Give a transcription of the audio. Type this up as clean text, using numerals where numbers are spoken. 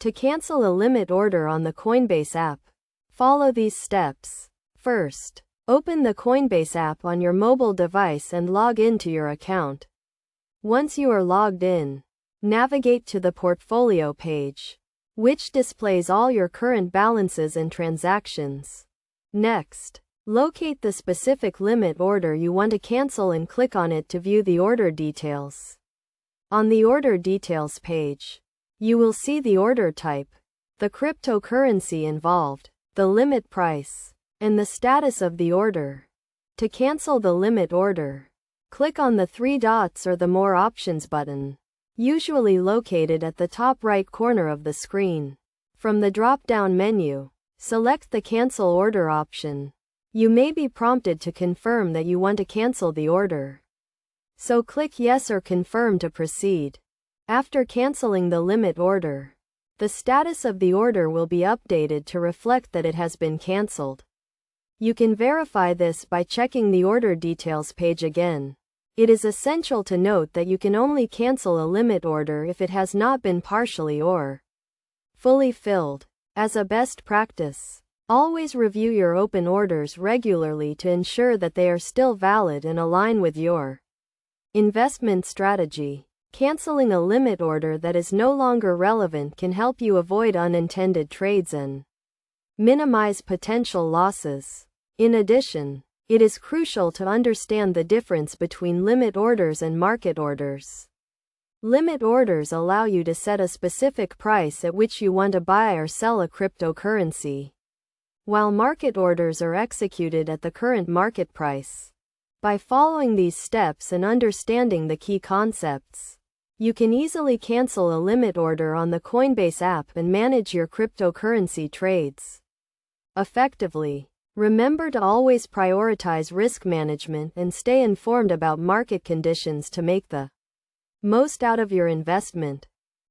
To cancel a limit order on the Coinbase app, follow these steps. First, open the Coinbase app on your mobile device and log into your account. Once you are logged in, navigate to the portfolio page, which displays all your current balances and transactions. Next, locate the specific limit order you want to cancel and click on it to view the order details. On the order details page, you will see the order type, the cryptocurrency involved, the limit price, and the status of the order. To cancel the limit order, click on the three dots or the More Options button, usually located at the top right corner of the screen. From the drop-down menu, select the Cancel Order option. You may be prompted to confirm that you want to cancel the order. So click Yes or Confirm to proceed. After canceling the limit order, the status of the order will be updated to reflect that it has been canceled. You can verify this by checking the order details page again. It is essential to note that you can only cancel a limit order if it has not been partially or fully filled. As a best practice, always review your open orders regularly to ensure that they are still valid and align with your investment strategy. Canceling a limit order that is no longer relevant can help you avoid unintended trades and minimize potential losses. In addition, it is crucial to understand the difference between limit orders and market orders. Limit orders allow you to set a specific price at which you want to buy or sell a cryptocurrency, while market orders are executed at the current market price. By following these steps and understanding the key concepts, you can easily cancel a limit order on the Coinbase app and manage your cryptocurrency trades effectively. Remember to always prioritize risk management and stay informed about market conditions to make the most out of your investment.